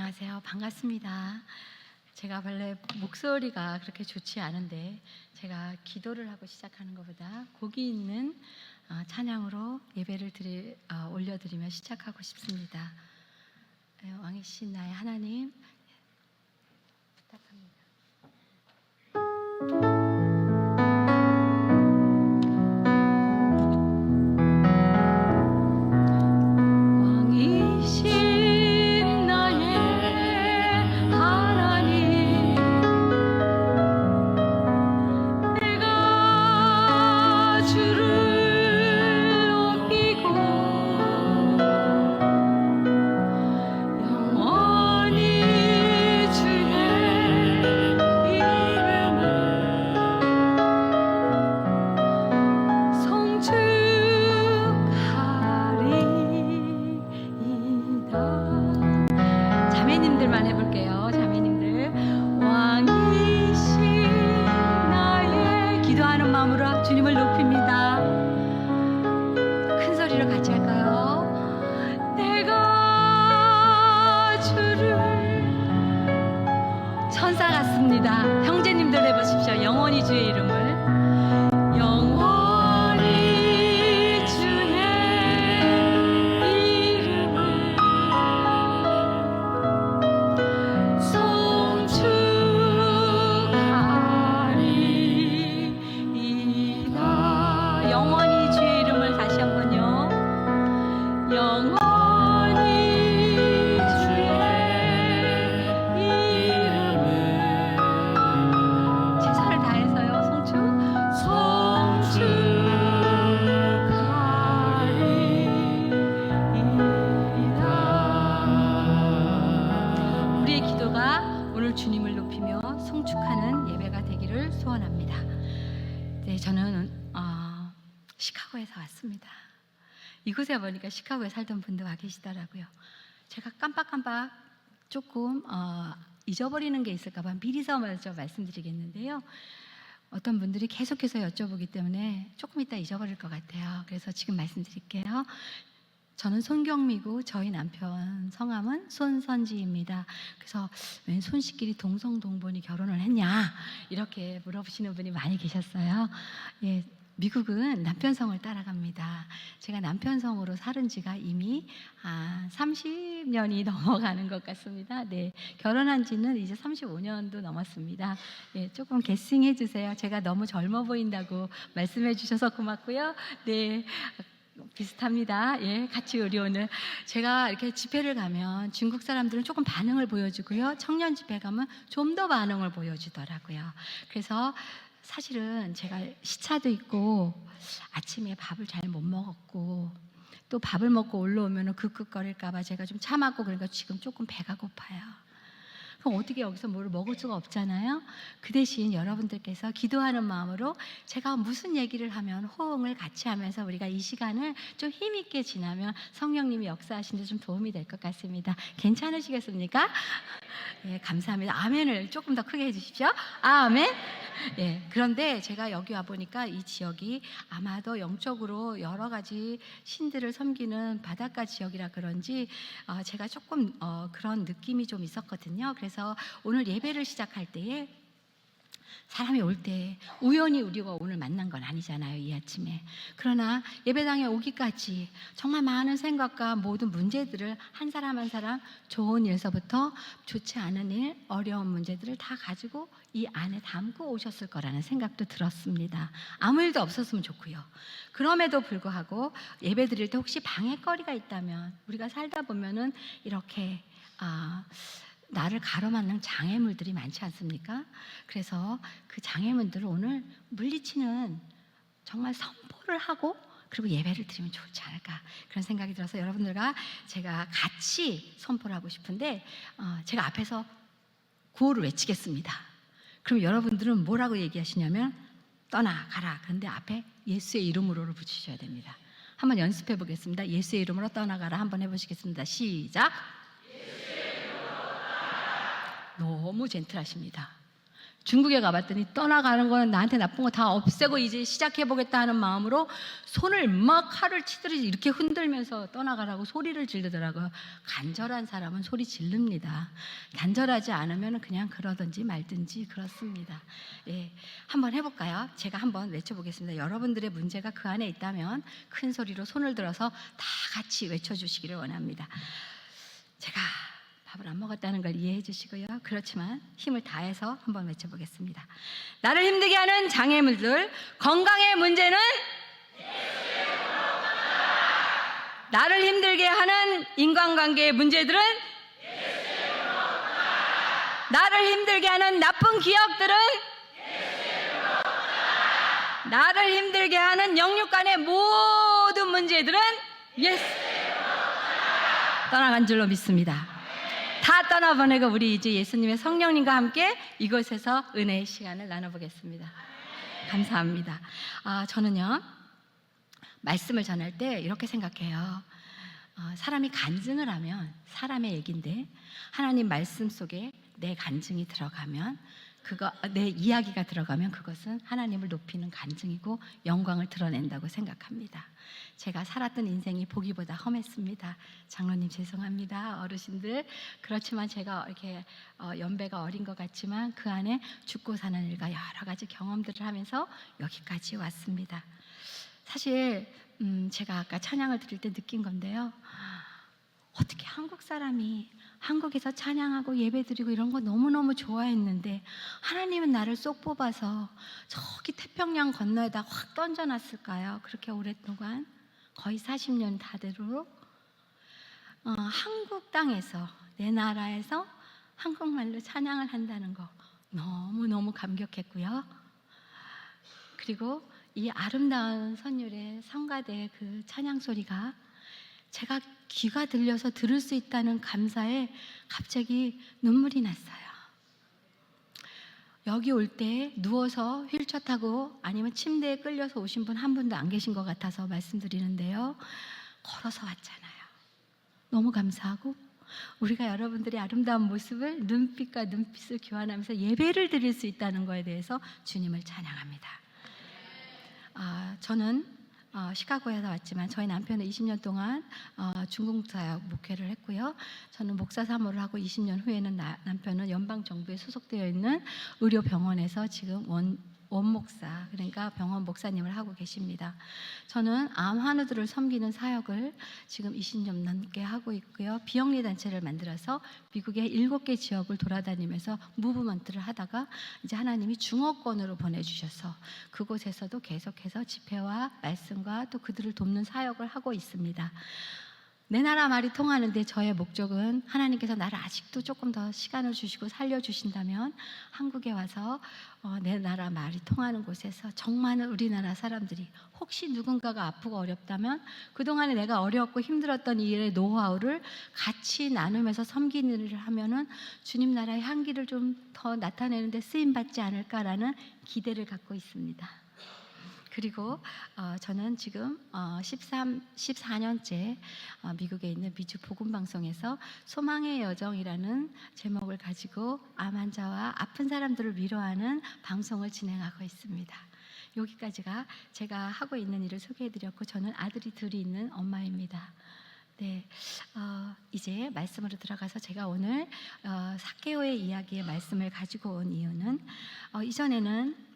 안녕하세요. 반갑습니다. 제가 원래 목소리가 그렇게 좋지 않은데 제가 기도를 하고 시작하는 것보다 복이 있는 찬양으로 예배를 올려드리며 시작하고 싶습니다. 왕이신 나의 하나님 부탁합니다. 자매님들만 해볼게요. 자매님들, 왕이신 나의 기도하는 마음으로 주님을 높입니다. 큰 소리로 같이 할까요? 내가 주를 천사 같습니다. 형제님들 해보십시오. 영원히 주의 이름을 주님을 높이며 송축하는 예배가 되기를 소원합니다. 네, 저는 시카고에서 왔습니다. 이곳에 보니까 시카고에 살던 분도 와 계시더라고요. 제가 깜빡깜빡 조금 잊어버리는 게 있을까 봐 미리서 먼저 말씀드리겠는데요. 어떤 분들이 계속해서 여쭤보기 때문에 조금 이따 잊어버릴 것 같아요. 그래서 지금 말씀드릴게요. 저는 손경미고 저희 남편 성함은 손선지입니다. 그래서 웬 손씨끼리 동성동본이 결혼을 했냐 이렇게 물어보시는 분이 많이 계셨어요. 예, 미국은 남편 성을 따라갑니다. 제가 남편 성으로 살은 지가 이미 30년이 넘어가는 것 같습니다. 네, 결혼한 지는 이제 35년도 넘었습니다. 예, 조금 게싱해 주세요. 제가 너무 젊어 보인다고 말씀해 주셔서 고맙고요. 네. 비슷합니다. 예, 같이 우리 오늘 제가 이렇게 집회를 가면 중국 사람들은 조금 반응을 보여주고요. 청년 집회 가면 좀 더 반응을 보여주더라고요. 그래서 사실은 제가 시차도 있고 아침에 밥을 잘 못 먹었고 또 밥을 먹고 올라오면 극극거릴까 봐 제가 좀 참았고 그러니까 지금 조금 배가 고파요. 그럼 어떻게 여기서 뭘 먹을 수가 없잖아요. 그 대신 여러분들께서 기도하는 마음으로 제가 무슨 얘기를 하면 호응을 같이 하면서 우리가 이 시간을 좀 힘있게 지나면 성령님이 역사하시는 데 좀 도움이 될 것 같습니다. 괜찮으시겠습니까? 예, 감사합니다. 아멘을 조금 더 크게 해주십시오. 아멘. 예, 그런데 제가 여기 와 보니까 이 지역이 아마도 영적으로 여러 가지 신들을 섬기는 바닷가 지역이라 그런지 제가 조금 그런 느낌이 좀 있었거든요. 그래서 오늘 예배를 시작할 때에 사람이 올 때 우연히 우리가 오늘 만난 건 아니잖아요, 이 아침에. 그러나 예배당에 오기까지 정말 많은 생각과 모든 문제들을 한 사람 한 사람 좋은 일서부터 좋지 않은 일, 어려운 문제들을 다 가지고 이 안에 담고 오셨을 거라는 생각도 들었습니다. 아무 일도 없었으면 좋고요. 그럼에도 불구하고 예배 드릴 때 혹시 방해거리가 있다면 우리가 살다 보면은 이렇게 나를 가로막는 장애물들이 많지 않습니까? 그래서 그 장애물들을 오늘 물리치는 정말 선포를 하고 그리고 예배를 드리면 좋지 않을까 그런 생각이 들어서 여러분들과 제가 같이 선포를 하고 싶은데 제가 앞에서 구호를 외치겠습니다. 그럼 여러분들은 뭐라고 얘기하시냐면 떠나가라. 그런데 앞에 예수의 이름으로를 붙이셔야 됩니다. 한번 연습해 보겠습니다. 예수의 이름으로 떠나가라 한번 해보시겠습니다. 시작. 너무 젠틀하십니다. 중국에 가봤더니 떠나가는 거는 나한테 나쁜 거 다 없애고 이제 시작해보겠다 하는 마음으로 손을 막 칼을 치듯이 이렇게 흔들면서 떠나가라고 소리를 지르더라고요. 간절한 사람은 소리 지릅니다. 간절하지 않으면 그냥 그러든지 말든지 그렇습니다. 예, 한번 해볼까요? 제가 한번 외쳐보겠습니다. 여러분들의 문제가 그 안에 있다면 큰 소리로 손을 들어서 다 같이 외쳐주시기를 원합니다. 제가 밥을 안 먹었다는 걸 이해해 주시고요. 그렇지만 힘을 다해서 한번 외쳐보겠습니다. 나를 힘들게 하는 장애물들, 건강의 문제는 나를 힘들게 하는 인간관계의 문제들은 나를 힘들게 하는 나쁜 기억들은 나를 힘들게 하는 영육 간의 모든 문제들은 예수 떠나간 줄로 믿습니다. 다 떠나보내고 우리 이제 예수님의 성령님과 함께 이곳에서 은혜의 시간을 나눠보겠습니다. 감사합니다. 저는요 말씀을 전할 때 이렇게 생각해요. 사람이 간증을 하면 사람의 얘기인데 하나님 말씀 속에 내 간증이 들어가면 내 이야기가 들어가면 그것은 하나님을 높이는 간증이고 영광을 드러낸다고 생각합니다. 제가 살았던 인생이 보기보다 험했습니다. 장로님 죄송합니다. 어르신들. 그렇지만 제가 이렇게 연배가 어린 것 같지만 그 안에 죽고 사는 일과 여러 가지 경험들을 하면서 여기까지 왔습니다. 사실 제가 아까 찬양을 드릴 때 느낀 건데요. 어떻게 한국 사람이 한국에서 찬양하고 예배드리고 이런 거 너무너무 좋아했는데 하나님은 나를 쏙 뽑아서 저기 태평양 건너에다 확 던져놨을까요? 그렇게 오랫동안 거의 40년 다대로 한국 땅에서 내 나라에서 한국말로 찬양을 한다는 거 너무너무 감격했고요. 그리고 이 아름다운 선율의 성가대의 그 찬양 소리가 제가 귀가 들려서 들을 수 있다는 감사에 갑자기 눈물이 났어요. 여기 올 때 누워서 휠체어 타고 아니면 침대에 끌려서 오신 분 한 분도 안 계신 것 같아서 말씀드리는데요. 걸어서 왔잖아요. 너무 감사하고 우리가 여러분들의 아름다운 모습을 눈빛과 눈빛을 교환하면서 예배를 드릴 수 있다는 것에 대해서 주님을 찬양합니다. 저는 시카고에서 왔지만 저희 남편은 20년 동안 중국사역 목회를 했고요. 저는 목사 사모를 하고 20년 후에는 남편은 연방정부에 소속되어 있는 의료병원에서 지금 원목사, 그러니까 병원 목사님을 하고 계십니다. 저는 암 환우들을 섬기는 사역을 지금 20년 넘게 하고 있고요. 비영리 단체를 만들어서 미국의 7개 지역을 돌아다니면서 무브먼트를 하다가 이제 하나님이 중어권으로 보내주셔서 그곳에서도 계속해서 집회와 말씀과 또 그들을 돕는 사역을 하고 있습니다. 내 나라 말이 통하는데 저의 목적은 하나님께서 나를 아직도 조금 더 시간을 주시고 살려주신다면 한국에 와서 내 나라 말이 통하는 곳에서 정말 우리나라 사람들이 혹시 누군가가 아프고 어렵다면 그동안에 내가 어려웠고 힘들었던 이 일의 노하우를 같이 나누면서 섬기는 일을 하면은 주님 나라의 향기를 좀 더 나타내는 데 쓰임받지 않을까라는 기대를 갖고 있습니다. 그리고 저는 지금 14년째 미국에 있는 미주 복음방송에서 소망의 여정이라는 제목을 가지고 암 환자와 아픈 사람들을 위로하는 방송을 진행하고 있습니다. 여기까지가 제가 하고 있는 일을 소개해드렸고 저는 아들이 둘이 있는 엄마입니다. 네, 이제 말씀으로 들어가서 제가 오늘 삭개오의 이야기의 말씀을 가지고 온 이유는 이전에는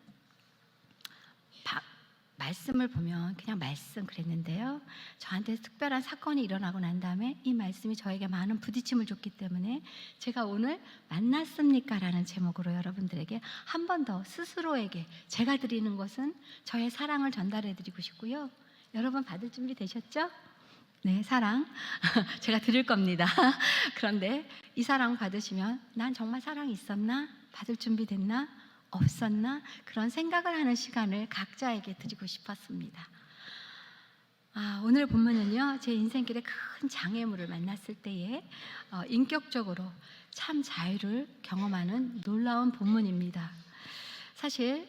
말씀을 보면 그냥 말씀 그랬는데요. 저한테 특별한 사건이 일어나고 난 다음에 이 말씀이 저에게 많은 부딪힘을 줬기 때문에 제가 오늘 만났습니까? 라는 제목으로 여러분들에게 한 번 더 스스로에게 제가 드리는 것은 저의 사랑을 전달해 드리고 싶고요. 여러분 받을 준비 되셨죠? 네, 사랑 제가 드릴 겁니다. 그런데 이 사랑 받으시면 난 정말 사랑이 있었나? 받을 준비 됐나? 없었나? 그런 생각을 하는 시간을 각자에게 드리고 싶었습니다. 오늘 본문은요, 제 인생길에 큰 장애물을 만났을 때에 인격적으로 참 자유를 경험하는 놀라운 본문입니다. 사실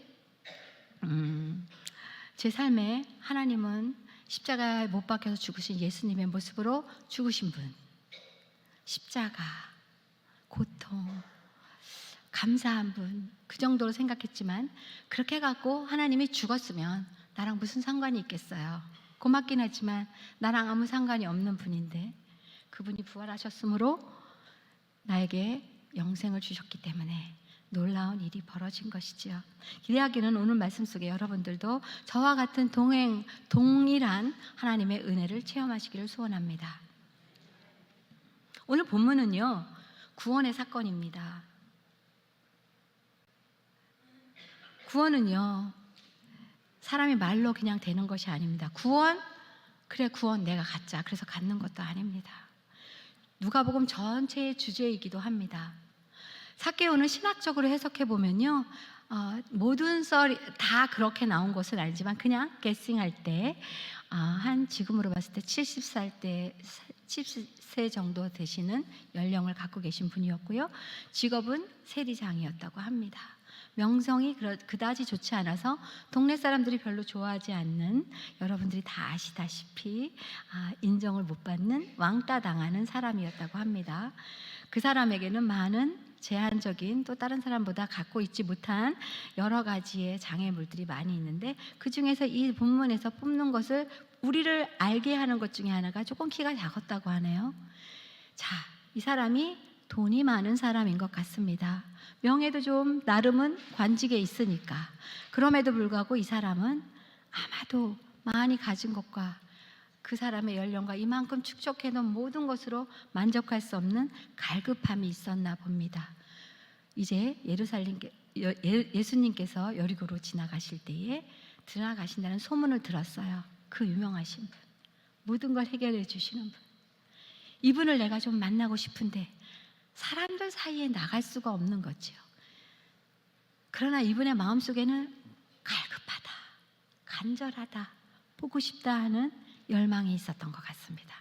제 삶에 하나님은 십자가에 못 박혀서 죽으신 예수님의 모습으로 죽으신 분, 십자가, 고통, 감사한 분, 그 정도로 생각했지만 그렇게 해갖고 하나님이 죽었으면 나랑 무슨 상관이 있겠어요. 고맙긴 하지만 나랑 아무 상관이 없는 분인데 그분이 부활하셨으므로 나에게 영생을 주셨기 때문에 놀라운 일이 벌어진 것이지요. 기대하기는 오늘 말씀 속에 여러분들도 저와 같은 동일한 하나님의 은혜를 체험하시기를 소원합니다. 오늘 본문은요, 구원의 사건입니다. 구원은요, 사람이 말로 그냥 되는 것이 아닙니다. 구원, 그래 구원 내가 갖자. 그래서 갖는 것도 아닙니다. 누가복음 전체의 주제이기도 합니다. 삭개오는 신학적으로 해석해 보면요, 모든 썰이 다 그렇게 나온 것은 아니지만 그냥 게싱할 때 한 지금으로 봤을 때 70세 정도 되시는 연령을 갖고 계신 분이었고요. 직업은 세리장이었다고 합니다. 명성이 그다지 좋지 않아서 동네 사람들이 별로 좋아하지 않는, 여러분들이 다 아시다시피 인정을 못 받는 왕따 당하는 사람이었다고 합니다. 그 사람에게는 많은 제한적인, 또 다른 사람보다 갖고 있지 못한 여러 가지의 장애물들이 많이 있는데, 그 중에서 이 본문에서 뽑는 것을 우리를 알게 하는 것 중에 하나가 조금 키가 작았다고 하네요. 자, 이 사람이 돈이 많은 사람인 것 같습니다. 명예도 좀 나름은 관직에 있으니까. 그럼에도 불구하고 이 사람은 아마도 많이 가진 것과 그 사람의 연령과 이만큼 축적해 놓은 모든 것으로 만족할 수 없는 갈급함이 있었나 봅니다. 이제 예수님께서 여리고로 지나가실 때에 지나가신다는 소문을 들었어요. 그 유명하신 분, 모든 걸 해결해 주시는 분. 이분을 내가 좀 만나고 싶은데 사람들 사이에 나갈 수가 없는 거지요. 그러나 이분의 마음속에는 갈급하다, 간절하다, 보고 싶다 하는 열망이 있었던 것 같습니다.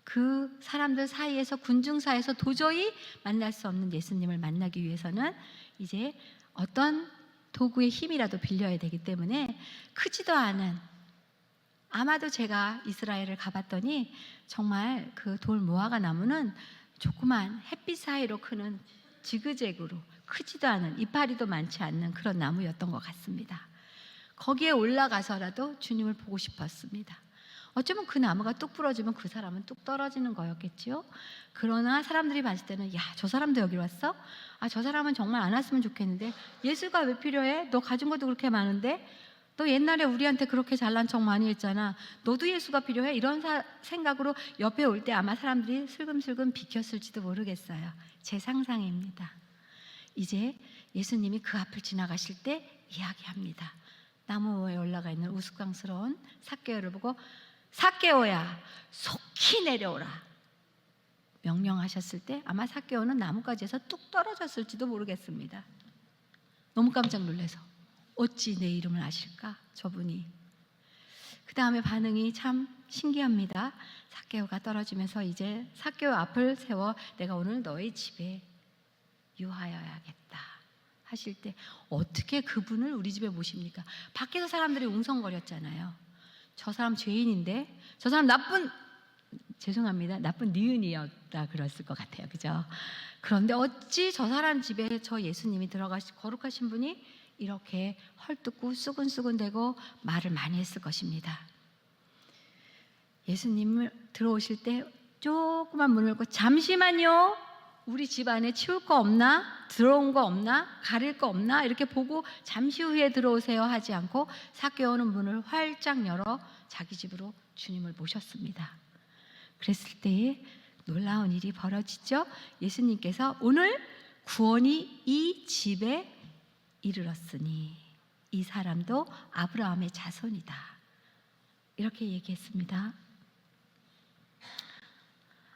그 사람들 사이에서, 군중 사이에서 도저히 만날 수 없는 예수님을 만나기 위해서는 이제 어떤 도구의 힘이라도 빌려야 되기 때문에 크지도 않은, 아마도 제가 이스라엘을 가봤더니 정말 그 돌 무화과 나무는 조그만 햇빛 사이로 크는 지그재그로 크지도 않은, 이파리도 많지 않는 그런 나무였던 것 같습니다. 거기에 올라가서라도 주님을 보고 싶었습니다. 어쩌면 그 나무가 뚝 부러지면 그 사람은 뚝 떨어지는 거였겠지요. 그러나 사람들이 봤을 때는, 야, 저 사람도 여기 왔어? 저 사람은 정말 안 왔으면 좋겠는데, 예수가 왜 필요해? 너 가진 것도 그렇게 많은데? 너 옛날에 우리한테 그렇게 잘난 척 많이 했잖아. 너도 예수가 필요해? 이런 생각으로 옆에 올 때 아마 사람들이 슬금슬금 비켰을지도 모르겠어요. 제 상상입니다. 이제 예수님이 그 앞을 지나가실 때 이야기합니다. 나무 위에 올라가 있는 우스꽝스러운 삭개오를 보고, 삭개오야, 속히 내려오라 명령하셨을 때 아마 삭개오는 나뭇가지에서 뚝 떨어졌을지도 모르겠습니다. 너무 깜짝 놀라서, 어찌 내 이름을 아실까 저분이. 그 다음에 반응이 참 신기합니다. 삭개오가 떨어지면서 이제 삭개오 앞을 세워 내가 오늘 너의 집에 유하여야겠다 하실 때, 어떻게 그분을 우리 집에 모십니까? 밖에서 사람들이 웅성거렸잖아요. 저 사람 죄인인데, 저 사람 나쁜 니은이었다 그랬을 것 같아요. 그죠? 그런데 어찌 저 사람 집에 저 예수님이 거룩하신 분이 이렇게 헐뜯고 수근수근대고 말을 많이 했을 것입니다. 예수님을 들어오실 때 조그만 문을 열고, 잠시만요, 우리 집 안에 치울 거 없나? 들어온 거 없나? 가릴 거 없나? 이렇게 보고 잠시 후에 들어오세요 하지 않고 삭개오는 문을 활짝 열어 자기 집으로 주님을 모셨습니다. 그랬을 때에 놀라운 일이 벌어지죠. 예수님께서 오늘 구원이 이 집에 이르렀으니 이 사람도 아브라함의 자손이다, 이렇게 얘기했습니다.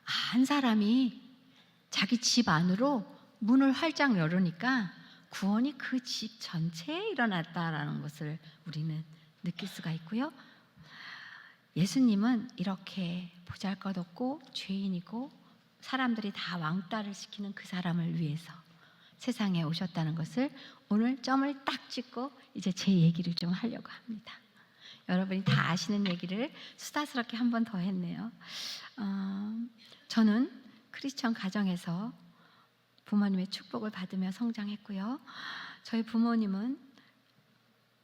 한 사람이 자기 집 안으로 문을 활짝 열으니까 구원이 그 집 전체에 일어났다라는 것을 우리는 느낄 수가 있고요. 예수님은 이렇게 보잘것없고 죄인이고 사람들이 다 왕따를 시키는 그 사람을 위해서 세상에 오셨다는 것을 오늘 점을 딱 찍고 이제 제 얘기를 좀 하려고 합니다. 여러분이 다 아시는 얘기를 수다스럽게 한 번 더 했네요. 저는 크리스천 가정에서 부모님의 축복을 받으며 성장했고요. 저희 부모님은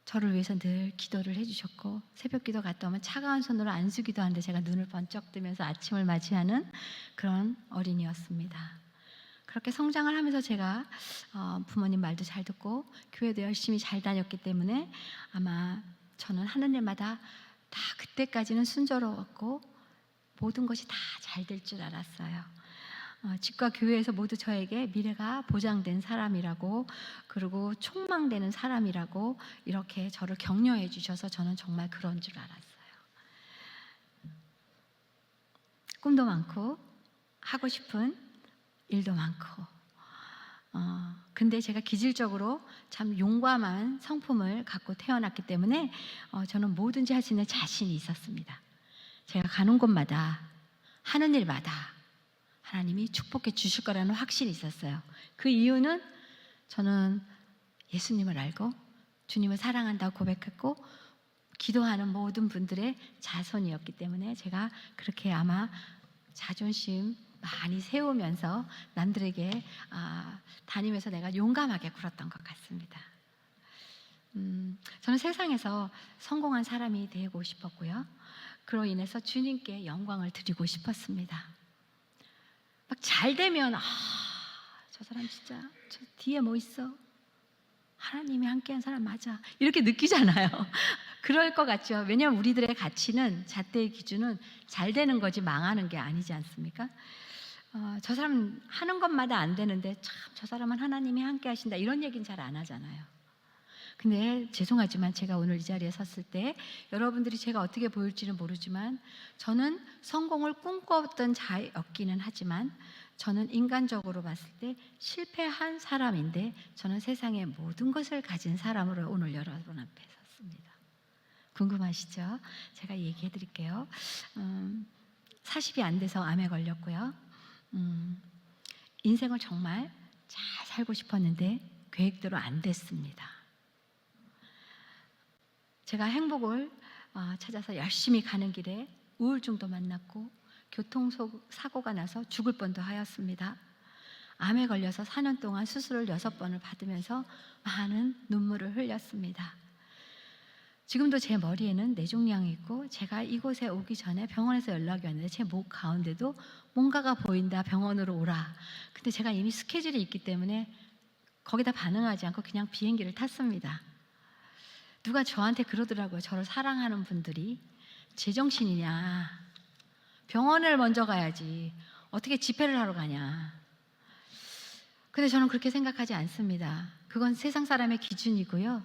저를 위해서 늘 기도를 해주셨고, 새벽 기도 갔다 오면 차가운 손으로 안수기도 하는데 제가 눈을 번쩍 뜨면서 아침을 맞이하는 그런 어린이였습니다. 그렇게 성장을 하면서 제가 부모님 말도 잘 듣고 교회도 열심히 잘 다녔기 때문에 아마 저는 하는 일마다 다 그때까지는 순조로웠고 모든 것이 다 잘 될 줄 알았어요. 집과 교회에서 모두 저에게 미래가 보장된 사람이라고, 그리고 촉망되는 사람이라고 이렇게 저를 격려해 주셔서 저는 정말 그런 줄 알았어요. 꿈도 많고 하고 싶은 일도 많고, 근데 제가 기질적으로 참 용감한 성품을 갖고 태어났기 때문에 저는 뭐든지 할 수 있는 자신이 있었습니다. 제가 가는 곳마다 하는 일마다 하나님이 축복해 주실 거라는 확신이 있었어요. 그 이유는 저는 예수님을 알고 주님을 사랑한다고 고백했고 기도하는 모든 분들의 자손이었기 때문에 제가 그렇게 아마 자존심 많이 세우면서 남들에게 다니면서 내가 용감하게 굴었던 것 같습니다. 저는 세상에서 성공한 사람이 되고 싶었고요. 그로 인해서 주님께 영광을 드리고 싶었습니다. 막 잘 되면 저 사람 진짜 저 뒤에 뭐 있어? 하나님이 함께한 사람 맞아. 이렇게 느끼잖아요. 그럴 것 같죠. 왜냐하면 우리들의 가치는, 잣대의 기준은 잘 되는 거지 망하는 게 아니지 않습니까? 저 사람 하는 것마다 안 되는데 참 저 사람은 하나님이 함께 하신다 이런 얘기는 잘 안 하잖아요. 근데 죄송하지만 제가 오늘 이 자리에 섰을 때 여러분들이 제가 어떻게 보일지는 모르지만 저는 성공을 꿈꿔왔던 자였기는 하지만 저는 인간적으로 봤을 때 실패한 사람인데 저는 세상의 모든 것을 가진 사람으로 오늘 여러분 앞에 섰습니다. 궁금하시죠? 제가 얘기해 드릴게요. 40이 안 돼서 암에 걸렸고요. 인생을 정말 잘 살고 싶었는데 계획대로 안 됐습니다. 제가 행복을 찾아서 열심히 가는 길에 우울증도 만났고 교통사고가 나서 죽을 뻔도 하였습니다. 암에 걸려서 4년 동안 수술을 6번을 받으면서 많은 눈물을 흘렸습니다. 지금도 제 머리에는 뇌종양이 있고 제가 이곳에 오기 전에 병원에서 연락이 왔는데 제 목 가운데도 뭔가가 보인다, 병원으로 오라. 근데 제가 이미 스케줄이 있기 때문에 거기다 반응하지 않고 그냥 비행기를 탔습니다. 누가 저한테 그러더라고요. 저를 사랑하는 분들이 제정신이냐, 병원을 먼저 가야지 어떻게 집회를 하러 가냐. 근데 저는 그렇게 생각하지 않습니다. 그건 세상 사람의 기준이고요.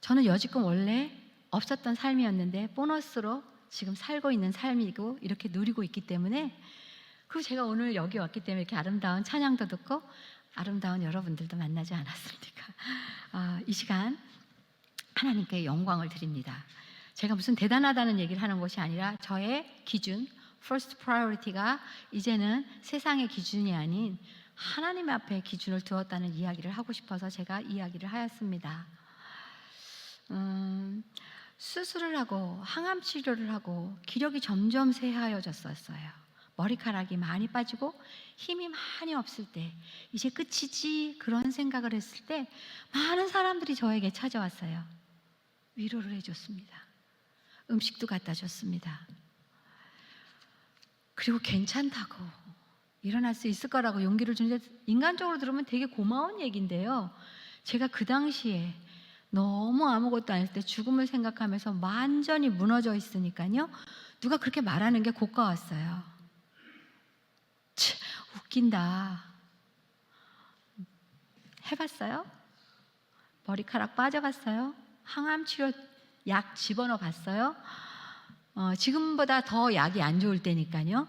저는 여지껏 원래 없었던 삶이었는데 보너스로 지금 살고 있는 삶이고 이렇게 누리고 있기 때문에, 그리고 제가 오늘 여기 왔기 때문에 이렇게 아름다운 찬양도 듣고 아름다운 여러분들도 만나지 않았습니까? 이 시간 하나님께 영광을 드립니다. 제가 무슨 대단하다는 얘기를 하는 것이 아니라 저의 기준, first priority가 이제는 세상의 기준이 아닌 하나님 앞에 기준을 두었다는 이야기를 하고 싶어서 제가 이야기를 하였습니다. 수술을 하고 항암 치료를 하고 기력이 점점 쇠하여졌었어요. 머리카락이 많이 빠지고 힘이 많이 없을 때 이제 끝이지 그런 생각을 했을 때 많은 사람들이 저에게 찾아왔어요. 위로를 해줬습니다. 음식도 갖다 줬습니다. 그리고 괜찮다고, 일어날 수 있을 거라고 용기를 주는데, 인간적으로 들으면 되게 고마운 얘기인데요. 제가 그 당시에 너무 아무것도 아닐 때 죽음을 생각하면서 완전히 무너져 있으니까요. 누가 그렇게 말하는 게 고가웠어요. 웃긴다. 해봤어요? 머리카락 빠져봤어요? 항암 치료 약 집어넣어 봤어요? 지금보다 더 약이 안 좋을 때니까요.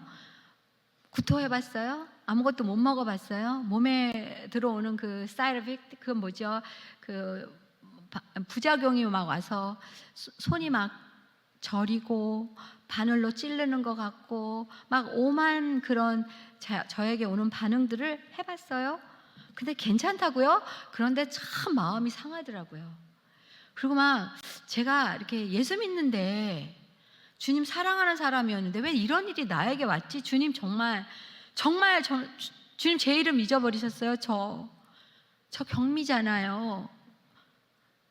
구토해봤어요? 아무것도 못 먹어봤어요? 몸에 들어오는 그 사이드 이펙트, 그건 뭐죠? 그 부작용이 막 와서 손이 막 저리고 바늘로 찌르는 것 같고 막 오만 그런 저에게 오는 반응들을 해봤어요? 근데 괜찮다고요? 그런데 참 마음이 상하더라고요. 그리고 막 제가 이렇게 예수 믿는데 주님 사랑하는 사람이었는데 왜 이런 일이 나에게 왔지? 주님 정말 주님 제 이름 잊어버리셨어요? 저 경미잖아요.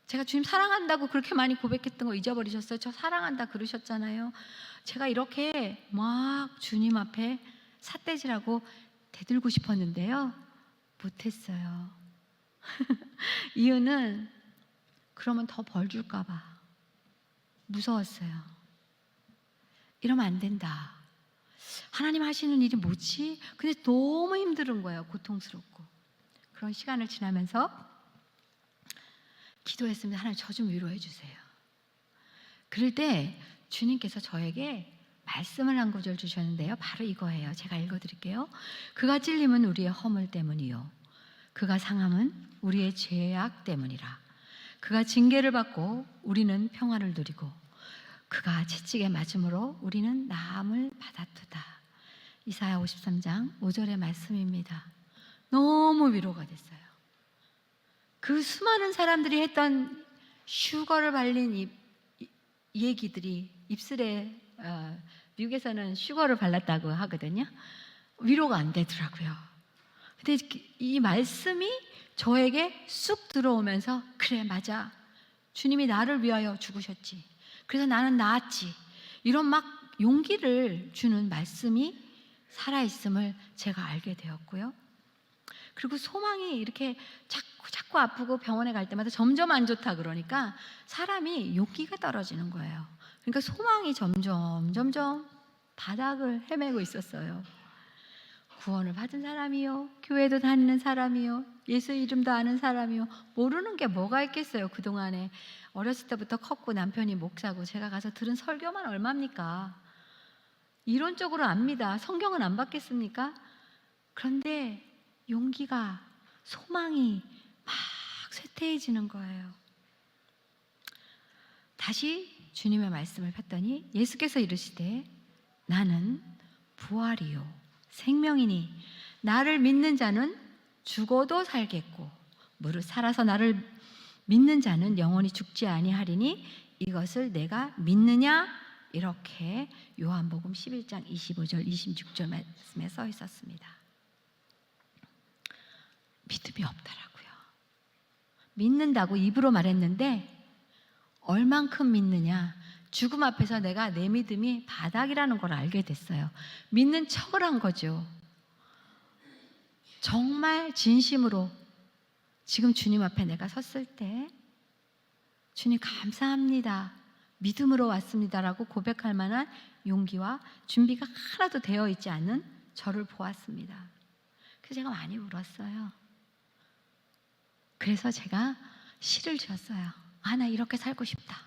제가 주님 사랑한다고 그렇게 많이 고백했던 거 잊어버리셨어요? 저 사랑한다 그러셨잖아요. 제가 이렇게 막 주님 앞에 삿대질하고 대들고 싶었는데요, 못했어요. 이유는 그러면 더 벌 줄까 봐 무서웠어요. 이러면 안 된다. 하나님 하시는 일이 뭐지? 근데 너무 힘든 거예요. 고통스럽고. 그런 시간을 지나면서 기도했습니다. 하나님, 저 좀 위로해 주세요. 그럴 때 주님께서 저에게 말씀을 한 구절 주셨는데요, 바로 이거예요. 제가 읽어드릴게요. 그가 찔림은 우리의 허물 때문이요, 그가 상함은 우리의 죄악 때문이라. 그가 징계를 받고 우리는 평화를 누리고 그가 채찍에 맞음으로 우리는 나음을 받았도다. 이사야 53장 5절의 말씀입니다. 너무 위로가 됐어요. 그 수많은 사람들이 했던 슈거를 발린 이 얘기들이 입술에, 미국에서는 슈거를 발랐다고 하거든요. 위로가 안 되더라고요. 근데 이 말씀이 저에게 쑥 들어오면서, 그래 맞아, 주님이 나를 위하여 죽으셨지, 그래서 나는 나았지, 이런 막 용기를 주는 말씀이 살아있음을 제가 알게 되었고요. 그리고 소망이 이렇게 자꾸 아프고 병원에 갈 때마다 점점 안 좋다 그러니까 사람이 용기가 떨어지는 거예요. 그러니까 소망이 점점 바닥을 헤매고 있었어요. 구원을 받은 사람이요, 교회도 다니는 사람이요, 예수 이름도 아는 사람이요, 모르는 게 뭐가 있겠어요. 그동안에 어렸을 때부터 컸고 남편이 목사고 제가 가서 들은 설교만 얼마입니까? 이론적으로 압니다. 성경은 안 받겠습니까? 그런데 용기가, 소망이 막 쇠퇴해지는 거예요. 다시 주님의 말씀을 폈더니 예수께서 이르시되 나는 부활이요 생명이니 나를 믿는 자는 죽어도 살겠고 무릇 살아서 나를 믿는 자는 영원히 죽지 아니하리니 이것을 내가 믿느냐? 이렇게 요한복음 11장 25절 26절 말씀에 써 있었습니다. 믿음이 없더라고요. 믿는다고 입으로 말했는데 얼만큼 믿느냐, 죽음 앞에서 내가 내 믿음이 바닥이라는 걸 알게 됐어요. 믿는 척을 한 거죠. 정말 진심으로 지금 주님 앞에 내가 섰을 때 주님 감사합니다, 믿음으로 왔습니다라고 고백할 만한 용기와 준비가 하나도 되어 있지 않은 저를 보았습니다. 그래서 제가 많이 울었어요. 그래서 제가 시를 지었어요. 나 이렇게 살고 싶다.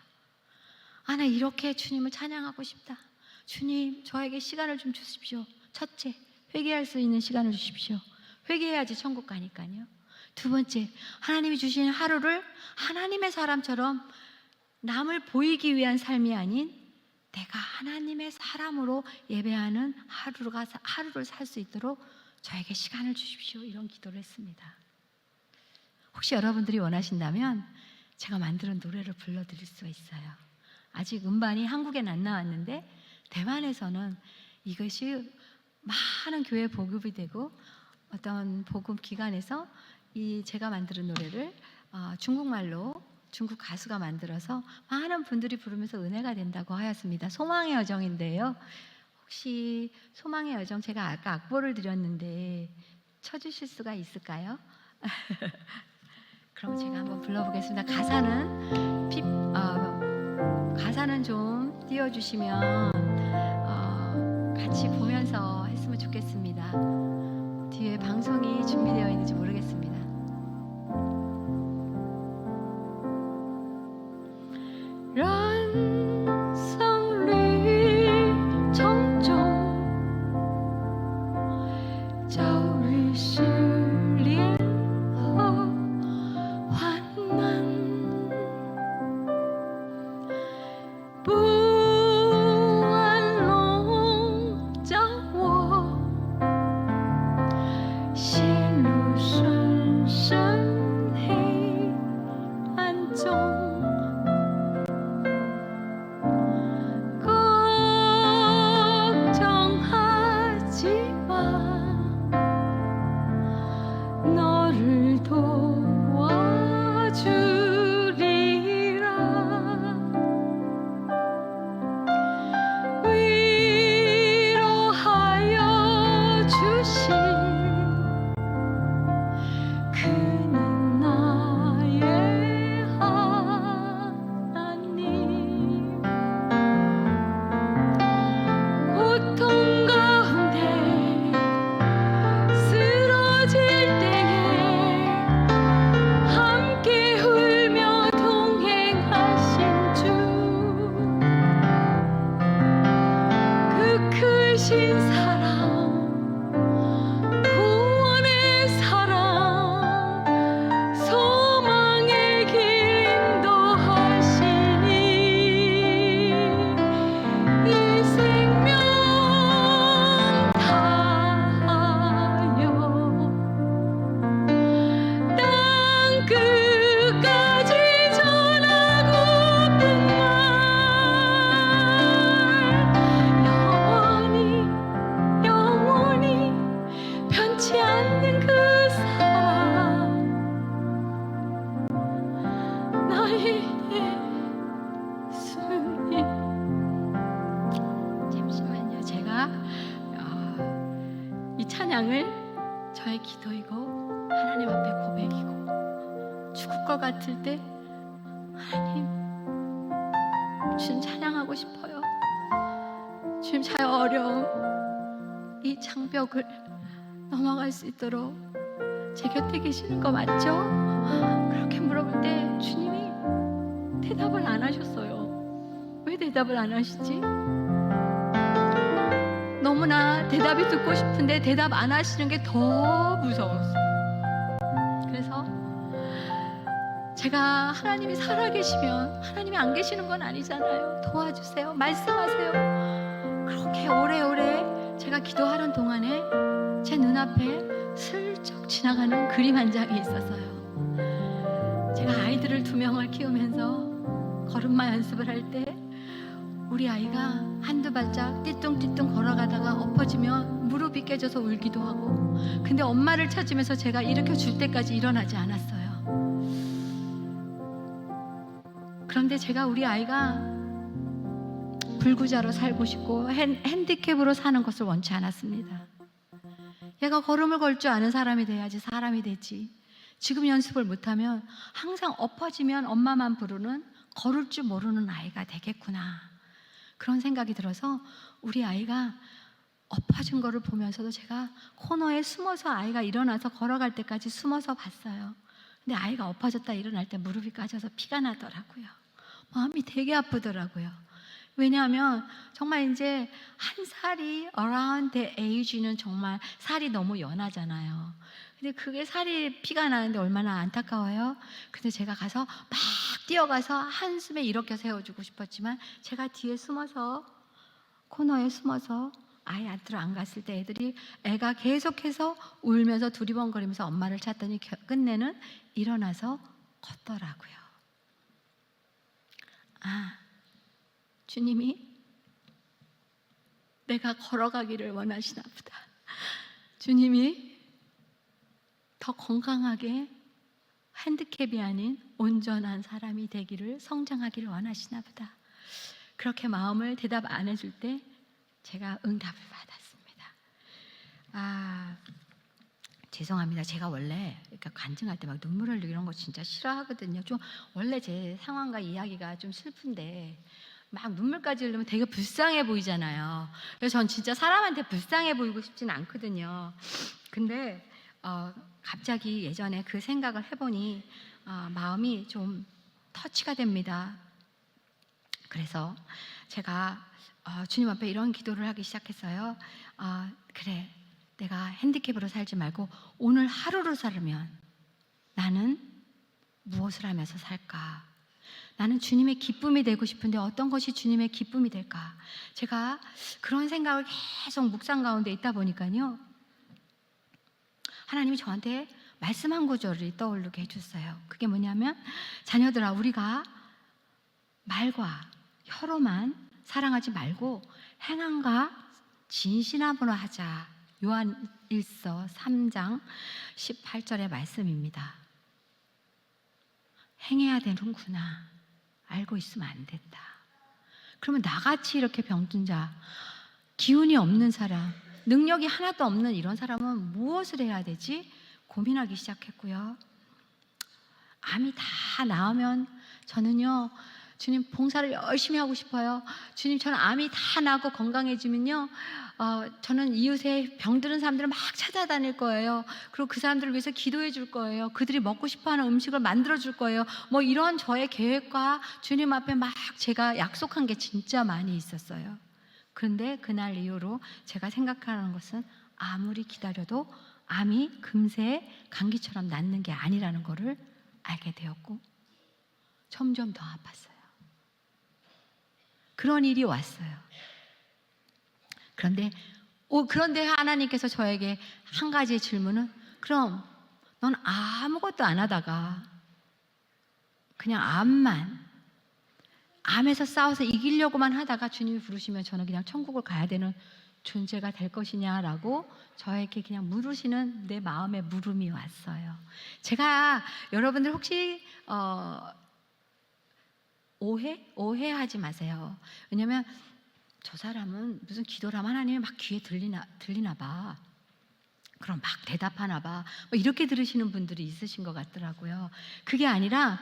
나 이렇게 주님을 찬양하고 싶다. 주님, 저에게 시간을 좀 주십시오. 첫째, 회개할 수 있는 시간을 주십시오. 회개해야지 천국 가니까요. 두 번째, 하나님이 주신 하루를 하나님의 사람처럼 남을 보이기 위한 삶이 아닌 내가 하나님의 사람으로 예배하는 하루를 살 수 있도록 저에게 시간을 주십시오. 이런 기도를 했습니다. 혹시 여러분들이 원하신다면 제가 만드는 노래를 불러드릴 수 있어요. 아직 음반이 한국엔 안 나왔는데 대만에서는 이것이 많은 교회 보급이 되고 어떤 복음 기관에서 이 제가 만드는 노래를 중국말로 중국 가수가 만들어서 많은 분들이 부르면서 은혜가 된다고 하였습니다. 소망의 여정인데요. 혹시 소망의 여정, 제가 아까 악보를 드렸는데 쳐주실 수가 있을까요? 그럼 제가 한번 불러보겠습니다. 가사는 좀 띄워주시면 같이 보면서 했으면 좋겠습니다. 뒤에 방송이 준비되어 있는지 모르겠습니다. 찬양을 저의 기도이고 하나님 앞에 고백이고, 죽을 것 같을 때 하나님, 주님 찬양하고 싶어요. 주님, 저의 어려움, 이 장벽을 넘어갈 수 있도록 제 곁에 계시는 거 맞죠? 그렇게 물어볼 때 주님이 대답을 안 하셨어요. 왜 대답을 안 하시지? 너무나 대답이 듣고 싶은데 대답 안 하시는 게 더 무서웠어요. 그래서 제가 하나님이 살아계시면 하나님이 안 계시는 건 아니잖아요. 도와주세요. 말씀하세요. 그렇게 오래오래 제가 기도하는 동안에 제 눈앞에 슬쩍 지나가는 그림 한 장이 있었어요. 제가 아이들을 2명을 키우면서 걸음마 연습을 할 때 우리 아이가 한두 발짝 띠뚱띠뚱 걸어가다가 엎어지면 무릎이 깨져서 울기도 하고, 근데 엄마를 찾으면서 제가 일으켜 줄 때까지 일어나지 않았어요. 그런데 제가 우리 아이가 불구자로 살고 싶고 핸디캡으로 사는 것을 원치 않았습니다. 얘가 걸음을 걸 줄 아는 사람이 돼야지 사람이 되지. 지금 연습을 못하면 항상 엎어지면 엄마만 부르는 걸을 줄 모르는 아이가 되겠구나, 그런 생각이 들어서 우리 아이가 엎어진 거를 보면서도 제가 코너에 숨어서 아이가 일어나서 걸어갈 때까지 숨어서 봤어요. 근데 아이가 엎어졌다 일어날 때 무릎이 까져서 피가 나더라고요. 마음이 되게 아프더라고요. 왜냐하면 정말 이제 한 살이 around the age는 정말 살이 너무 연하잖아요. 근데 그게 살이 피가 나는데 얼마나 안타까워요. 근데 제가 가서 막 뛰어가서 한숨에 일으켜 세워주고 싶었지만 제가 뒤에 숨어서 코너에 숨어서 아이 안으로 안 갔을 때 애가 계속해서 울면서 두리번거리면서 엄마를 찾더니 끝내는 일어나서 걷더라고요. 아, 주님이 내가 걸어가기를 원하시나 보다. 주님이 더 건강하게 핸디캡이 아닌 온전한 사람이 되기를, 성장하기를 원하시나 보다. 그렇게 마음을 대답 안 해줄 때 제가 응답을 받았습니다. 죄송합니다. 제가 원래 간증할 때 막 눈물 흘리고 이런 거 진짜 싫어하거든요. 좀 원래 제 상황과 이야기가 좀 슬픈데 막 눈물까지 흘리면 되게 불쌍해 보이잖아요. 그래서 전 진짜 사람한테 불쌍해 보이고 싶지는 않거든요. 근데 갑자기 예전에 그 생각을 해보니 마음이 좀 터치가 됩니다. 그래서 제가 주님 앞에 이런 기도를 하기 시작했어요. 그래, 내가 핸디캡으로 살지 말고 오늘 하루를 살면 나는 무엇을 하면서 살까? 나는 주님의 기쁨이 되고 싶은데 어떤 것이 주님의 기쁨이 될까? 제가 그런 생각을 계속 묵상 가운데 있다 보니까요, 하나님이 저한테 말씀 한 구절을 떠오르게 해줬어요. 그게 뭐냐면, 자녀들아, 우리가 말과 혀로만 사랑하지 말고 행함과 진실함으로 하자. 요한일서 3장 18절의 말씀입니다. 행해야 되는구나. 알고 있으면 안 된다. 그러면 나같이 이렇게 병든 자, 기운이 없는 사람, 능력이 하나도 없는 이런 사람은 무엇을 해야 되지? 고민하기 시작했고요. 암이 다 나으면 저는요, 주님 봉사를 열심히 하고 싶어요. 주님, 저는 암이 다 나고 건강해지면요, 저는 이웃에 병드는 사람들을 막 찾아다닐 거예요. 그리고 그 사람들을 위해서 기도해 줄 거예요. 그들이 먹고 싶어하는 음식을 만들어 줄 거예요. 뭐 이런 저의 계획과 주님 앞에 막 제가 약속한 게 진짜 많이 있었어요. 그런데 그날 이후로 제가 생각하는 것은 아무리 기다려도 암이 금세 감기처럼 낫는 게 아니라는 것을 알게 되었고, 점점 더 아팠어요. 그런 일이 왔어요. 그런데 하나님께서 저에게 한 가지의 질문은, 그럼 넌 아무것도 안 하다가 그냥 암에서 싸워서 이기려고만 하다가 주님이 부르시면 저는 그냥 천국을 가야 되는 존재가 될 것이냐라고 저에게 그냥 물으시는 내 마음의 물음이 왔어요. 제가 여러분들 혹시 오해하지 마세요. 왜냐면 저 사람은 무슨 기도를 하면 하나님이 막 귀에 들리나 봐. 그럼 막 대답하나 봐. 뭐 이렇게 들으시는 분들이 있으신 것 같더라고요. 그게 아니라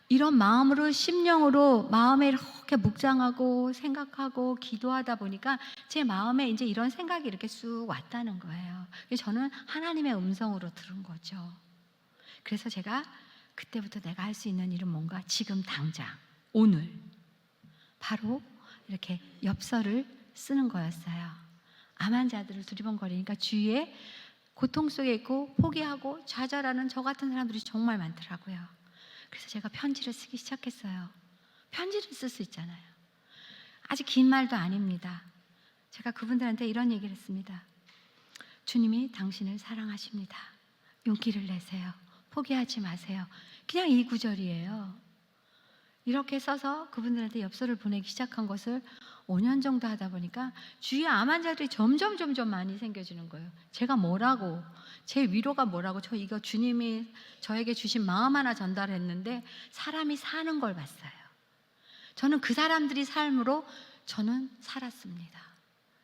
이런 마음으로, 심령으로 마음에 이렇게 묵상하고 생각하고 기도하다 보니까 제 마음에 이제 이런 생각이 이렇게 쑥 왔다는 거예요. 그래서 저는 하나님의 음성으로 들은 거죠. 그래서 제가 그때부터 내가 할 수 있는 일은 뭔가, 지금 당장 오늘 바로 이렇게 엽서를 쓰는 거였어요. 암 환자들을 두리번거리니까 주위에 고통 속에 있고 포기하고 좌절하는 저 같은 사람들이 정말 많더라고요. 그래서 제가 편지를 쓰기 시작했어요. 편지를 쓸 수 있잖아요. 아직 긴 말도 아닙니다. 제가 그분들한테 이런 얘기를 했습니다. 주님이 당신을 사랑하십니다. 용기를 내세요. 포기하지 마세요. 그냥 이 구절이에요. 이렇게 써서 그분들한테 엽서를 보내기 시작한 것을 5년 정도 하다 보니까 주위에 암 환자들이 점점 많이 생겨지는 거예요. 제가 뭐라고, 제 위로가 뭐라고, 저 이거 주님이 저에게 주신 마음 하나 전달했는데 사람이 사는 걸 봤어요. 저는 그 사람들이 삶으로 저는 살았습니다.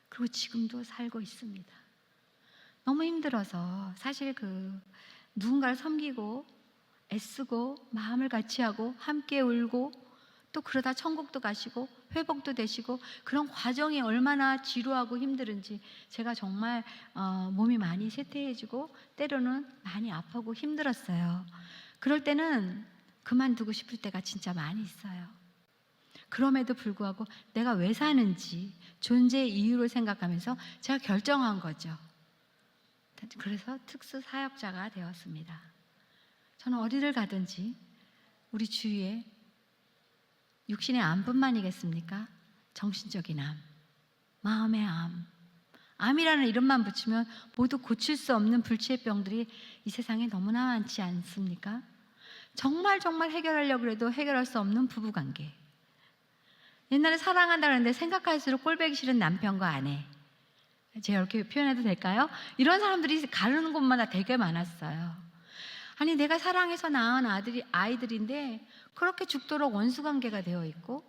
그리고 지금도 살고 있습니다. 너무 힘들어서 사실 누군가를 섬기고 애쓰고 마음을 같이 하고 함께 울고 또 그러다 천국도 가시고 회복도 되시고 그런 과정이 얼마나 지루하고 힘들은지 제가 정말 몸이 많이 쇠퇴해지고 때로는 많이 아프고 힘들었어요. 그럴 때는 그만두고 싶을 때가 진짜 많이 있어요. 그럼에도 불구하고 내가 왜 사는지 존재의 이유를 생각하면서 제가 결정한 거죠. 그래서 특수사역자가 되었습니다. 저는 어디를 가든지 우리 주위에 육신의 암뿐만이겠습니까? 정신적인 암, 마음의 암, 암이라는 이름만 붙이면 모두 고칠 수 없는 불치의 병들이 이 세상에 너무나 많지 않습니까? 정말 해결하려고 해도 해결할 수 없는 부부관계, 옛날에 사랑한다 그랬는데 생각할수록 꼴보기 싫은 남편과 아내, 제가 이렇게 표현해도 될까요? 이런 사람들이 가르는 곳마다 되게 많았어요. 아니 내가 사랑해서 낳은 아이들인데 그렇게 죽도록 원수관계가 되어 있고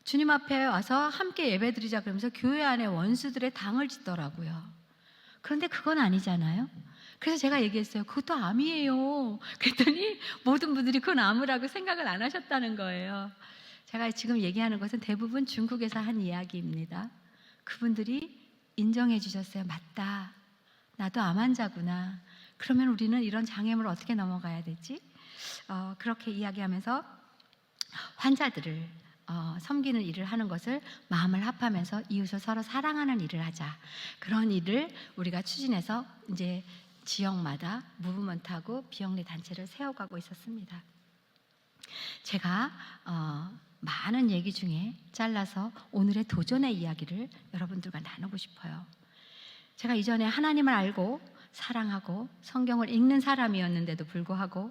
주님 앞에 와서 함께 예배드리자 그러면서 교회 안에 원수들의 당을 짓더라고요. 그런데 그건 아니잖아요. 그래서 제가 얘기했어요. 그것도 암이에요. 그랬더니 모든 분들이 그건 암이라고 생각을 안 하셨다는 거예요. 제가 지금 얘기하는 것은 대부분 중국에서 한 이야기입니다. 그분들이 인정해 주셨어요. 맞다. 나도 암 환자구나. 그러면 우리는 이런 장애물을 어떻게 넘어가야 되지? 그렇게 이야기하면서 환자들을 섬기는 일을 하는 것을 마음을 합하면서 이웃을 서로 사랑하는 일을 하자. 그런 일을 우리가 추진해서 이제 지역마다 무브먼트하고 비영리 단체를 세워가고 있었습니다. 제가 많은 얘기 중에 잘라서 오늘의 도전의 이야기를 여러분들과 나누고 싶어요. 제가 이전에 하나님을 알고 사랑하고 성경을 읽는 사람이었는데도 불구하고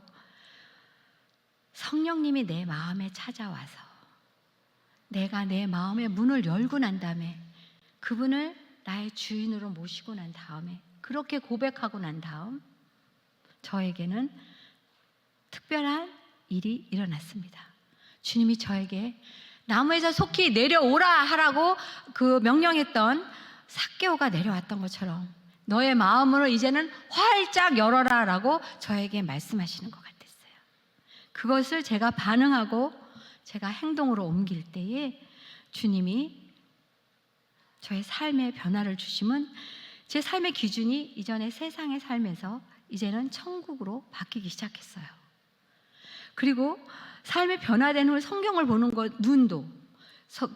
성령님이 내 마음에 찾아와서 내가 내 마음의 문을 열고 난 다음에 그분을 나의 주인으로 모시고 난 다음에 그렇게 고백하고 난 다음 저에게는 특별한 일이 일어났습니다. 주님이 저에게 나무에서 속히 내려오라 하라고 명령했던 삭개오가 내려왔던 것처럼 너의 마음으로 이제는 활짝 열어라 라고 저에게 말씀하시는 것 같았어요. 그것을 제가 반응하고 제가 행동으로 옮길 때에 주님이 저의 삶의 변화를 주심은 제 삶의 기준이 이전의 세상의 삶에서 이제는 천국으로 바뀌기 시작했어요. 그리고 삶의 변화된 후 성경을 보는 것, 눈도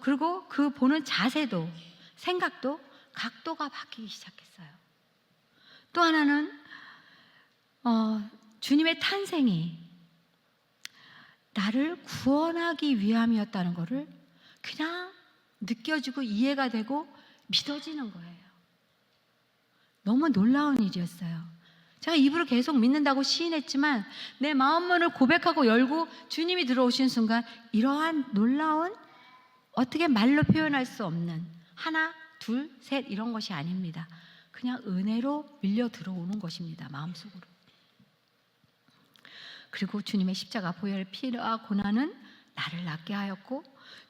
그리고 그 보는 자세도 생각도 각도가 바뀌기 시작했어요. 또 하나는 주님의 탄생이 나를 구원하기 위함이었다는 것을 그냥 느껴지고 이해가 되고 믿어지는 거예요. 너무 놀라운 일이었어요. 제가 입으로 계속 믿는다고 시인했지만 내 마음문을 고백하고 열고 주님이 들어오신 순간 이러한 놀라운 어떻게 말로 표현할 수 없는 하나, 둘, 셋 이런 것이 아닙니다. 그냥 은혜로 밀려 들어오는 것입니다. 마음속으로. 그리고 주님의 십자가 보혈의 피와 고난은 나를 낫게 하였고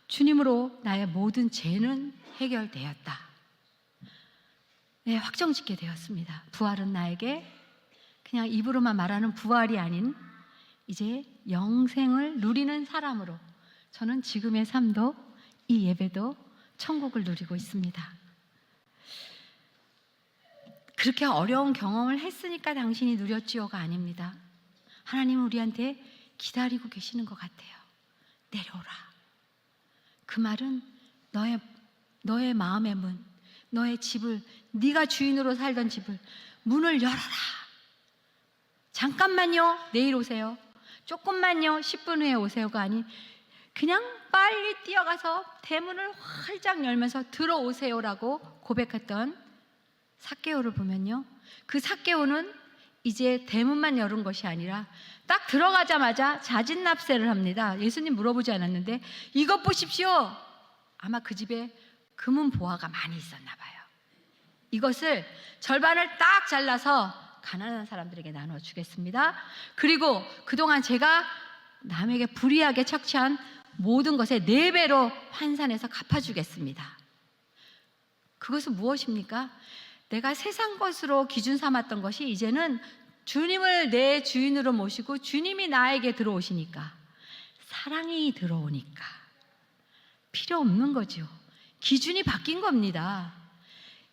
주님으로 나의 모든 죄는 해결되었다. 네, 확정짓게 되었습니다. 부활은 나에게 그냥 입으로만 말하는 부활이 아닌 이제 영생을 누리는 사람으로 저는 지금의 삶도 이 예배도 천국을 누리고 있습니다. 그렇게 어려운 경험을 했으니까 당신이 누렸지요가 아닙니다. 하나님은 우리한테 기다리고 계시는 것 같아요. 내려오라. 그 말은 너의 마음의 문, 너의 집을, 네가 주인으로 살던 집을 문을 열어라. 잠깐만요, 내일 오세요. 조금만요, 10분 후에 오세요가 아닌 그냥 빨리 뛰어가서 대문을 활짝 열면서 들어오세요라고 고백했던 삭개오를 보면요, 그 삭개오는 이제 대문만 열은 것이 아니라 딱 들어가자마자 자진납세를 합니다. 예수님 물어보지 않았는데 이것 보십시오. 아마 그 집에 금은 보화가 많이 있었나 봐요. 이것을 절반을 딱 잘라서 가난한 사람들에게 나눠주겠습니다. 그리고 그동안 제가 남에게 불이하게 착취한 모든 것의 4배로 환산해서 갚아주겠습니다. 그것은 무엇입니까? 내가 세상 것으로 기준 삼았던 것이 이제는 주님을 내 주인으로 모시고 주님이 나에게 들어오시니까, 사랑이 들어오니까 필요 없는 거죠. 기준이 바뀐 겁니다.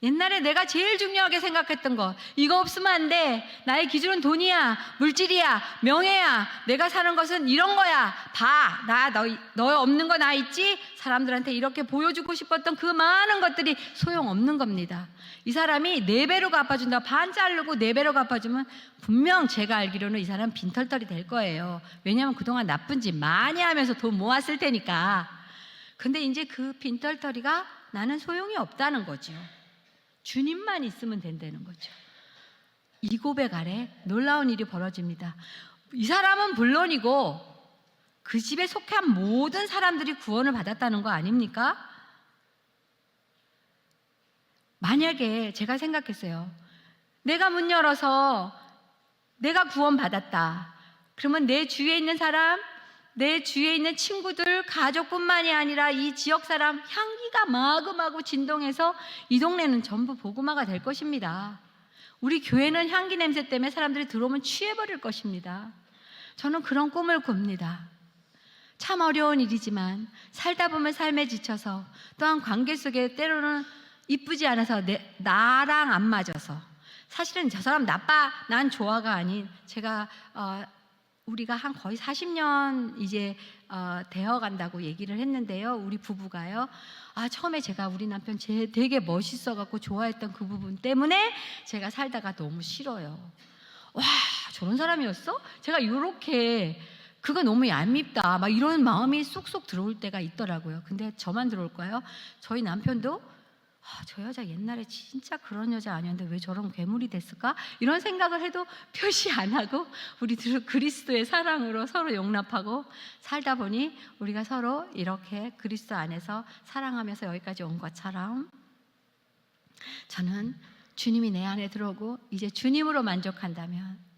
옛날에 내가 제일 중요하게 생각했던 거, 이거 없으면 안 돼. 나의 기준은 돈이야, 물질이야, 명예야. 내가 사는 것은 이런 거야. 봐, 너 없는 거 나 있지? 사람들한테 이렇게 보여주고 싶었던 그 많은 것들이 소용없는 겁니다. 이 사람이 4배로 갚아준다, 반 자르고 4배로 갚아주면 분명 제가 알기로는 이 사람 빈털털이 될 거예요. 왜냐하면 그동안 나쁜 짓 많이 하면서 돈 모았을 테니까. 근데 이제 그 빈털터리가 나는 소용이 없다는 거죠. 주님만 있으면 된다는 거죠. 이 고백 아래 놀라운 일이 벌어집니다. 이 사람은 물론이고 그 집에 속한 모든 사람들이 구원을 받았다는 거 아닙니까? 만약에 제가 생각했어요. 내가 문 열어서 내가 구원 받았다. 그러면 내 주위에 있는 사람, 내 주위에 있는 친구들, 가족뿐만이 아니라 이 지역 사람, 향기가 마구마구 진동해서 이 동네는 전부 복음화가 될 것입니다. 우리 교회는 향기 냄새 때문에 사람들이 들어오면 취해버릴 것입니다. 저는 그런 꿈을 꿉니다. 참 어려운 일이지만 살다 보면 삶에 지쳐서, 또한 관계 속에 때로는 이쁘지 않아서 나랑 안 맞아서, 사실은 저 사람 나빠, 난 좋아가 아닌, 제가 우리가 한 거의 40년 이제 되어 간다고 얘기를 했는데요. 우리 부부가요. 처음에 제가 우리 남편 되게 멋있어갖고 좋아했던 그 부분 때문에 제가 살다가 너무 싫어요. 와, 저런 사람이었어? 제가 이렇게 그거 너무 얄밉다, 막 이런 마음이 쏙쏙 들어올 때가 있더라고요. 근데 저만 들어올까요? 저희 남편도 저 여자 옛날에 진짜 그런 여자 아니었는데 왜 저런 괴물이 됐을까? 이런 생각을 해도 표시 안 하고 우리 그리스도의 사랑으로 서로 용납하고 살다 보니 우리가 서로 이렇게 그리스도 안에서 사랑하면서 여기까지 온 것처럼, 저는 주님이 내 안에 들어오고 이제 주님으로 만족한다면,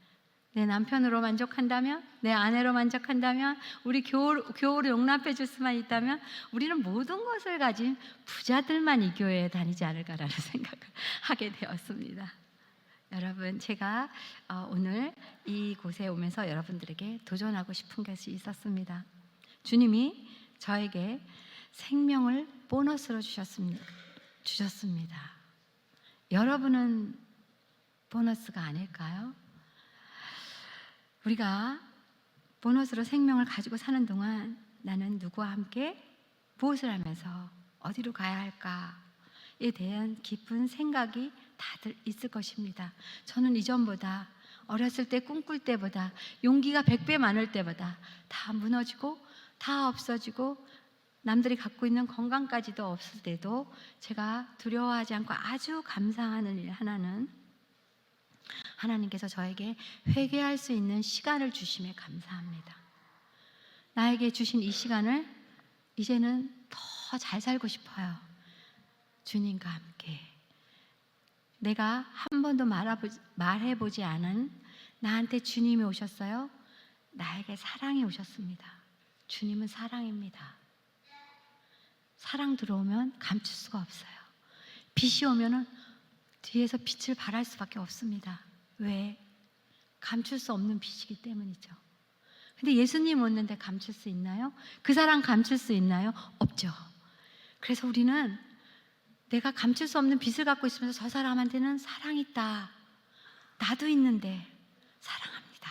내 남편으로 만족한다면, 내 아내로 만족한다면, 우리 교우를 용납해 줄 수만 있다면 우리는 모든 것을 가진 부자들만 이 교회에 다니지 않을까라는 생각을 하게 되었습니다. 여러분, 제가 오늘 이곳에 오면서 여러분들에게 도전하고 싶은 것이 있었습니다. 주님이 저에게 생명을 보너스로 주셨습니다. 여러분은 보너스가 아닐까요? 우리가 보너스로 생명을 가지고 사는 동안 나는 누구와 함께 무엇을 하면서 어디로 가야 할까에 대한 깊은 생각이 다들 있을 것입니다. 저는 이전보다, 어렸을 때 꿈꿀 때보다, 용기가 100배 많을 때보다 다 무너지고 다 없어지고 남들이 갖고 있는 건강까지도 없을 때도 제가 두려워하지 않고 아주 감사하는 일 하나는, 하나님께서 저에게 회개할 수 있는 시간을 주심에 감사합니다. 나에게 주신 이 시간을 이제는 더 잘 살고 싶어요. 주님과 함께. 내가 한 번도 말해보지 않은 나한테 주님이 오셨어요. 나에게 사랑이 오셨습니다. 주님은 사랑입니다. 사랑 들어오면 감출 수가 없어요. 빛이 오면은 뒤에서 빛을 발할 수밖에 없습니다. 왜? 감출 수 없는 빛이기 때문이죠. 근데 예수님 오는데 감출 수 있나요? 그 사랑 감출 수 있나요? 없죠. 그래서 우리는 내가 감출 수 없는 빛을 갖고 있으면서 저 사람한테는 사랑이 있다. 나도 있는데 사랑합니다.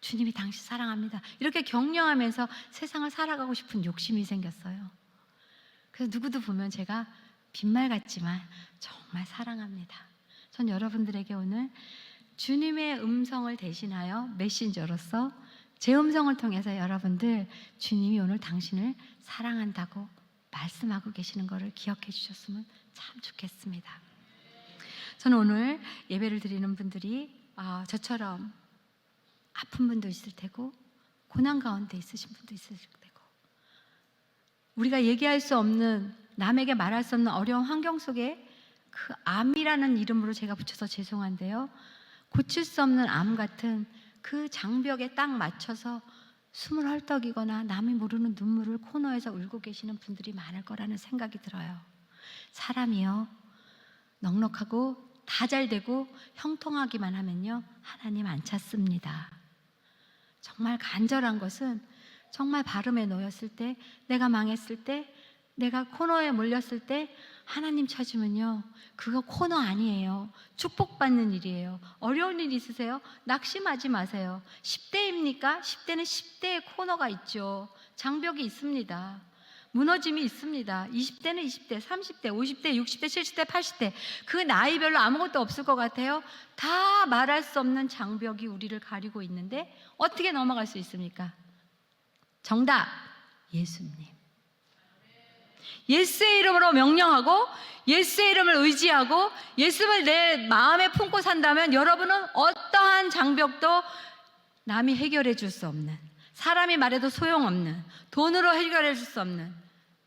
주님이 당신 사랑합니다. 이렇게 격려하면서 세상을 살아가고 싶은 욕심이 생겼어요. 그래서 누구도 보면 제가 빈말 같지만 정말 사랑합니다. 전 여러분들에게 오늘 주님의 음성을 대신하여 메신저로서 제 음성을 통해서 여러분들 주님이 오늘 당신을 사랑한다고 말씀하고 계시는 것을 기억해 주셨으면 참 좋겠습니다. 저는 오늘 예배를 드리는 분들이 저처럼 아픈 분도 있을 테고 고난 가운데 있으신 분도 있을 테고 우리가 얘기할 수 없는 남에게 말할 수 없는 어려운 환경 속에 그 암이라는 이름으로 제가 붙여서 죄송한데요. 고칠 수 없는 암 같은 그 장벽에 딱 맞춰서 숨을 헐떡이거나 남이 모르는 눈물을 코너에서 울고 계시는 분들이 많을 거라는 생각이 들어요. 사람이요, 넉넉하고 다 잘되고 형통하기만 하면요, 하나님 안 찾습니다. 정말 간절한 것은 정말 발음에 놓였을 때, 내가 망했을 때, 내가 코너에 몰렸을 때 하나님 찾으면요, 그거 코너 아니에요. 축복받는 일이에요. 어려운 일 있으세요? 낙심하지 마세요. 10대입니까? 10대는 10대의 코너가 있죠. 장벽이 있습니다. 무너짐이 있습니다. 20대는 20대, 30대, 50대, 60대, 70대, 80대 그 나이별로 아무것도 없을 것 같아요. 다 말할 수 없는 장벽이 우리를 가리고 있는데 어떻게 넘어갈 수 있습니까? 정답! 예수님. 예수의 이름으로 명령하고 예수의 이름을 의지하고 예수를 내 마음에 품고 산다면 여러분은 어떠한 장벽도 남이 해결해 줄 수 없는, 사람이 말해도 소용없는, 돈으로 해결해 줄 수 없는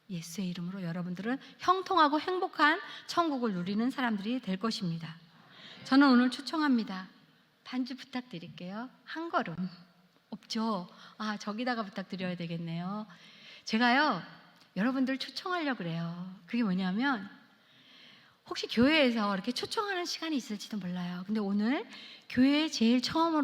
예수의 이름으로 여러분들은 형통하고 행복한 천국을 누리는 사람들이 될 것입니다. 저는 오늘 초청합니다. 반주 부탁드릴게요. 한 걸음. 없죠? 저기다가 부탁드려야 되겠네요. 제가요, 여러분들 초청하려고 그래요. 그게 뭐냐면 혹시 교회에서 이렇게 초청하는 시간이 있을지도 몰라요. 근데 오늘 교회에 제일 처음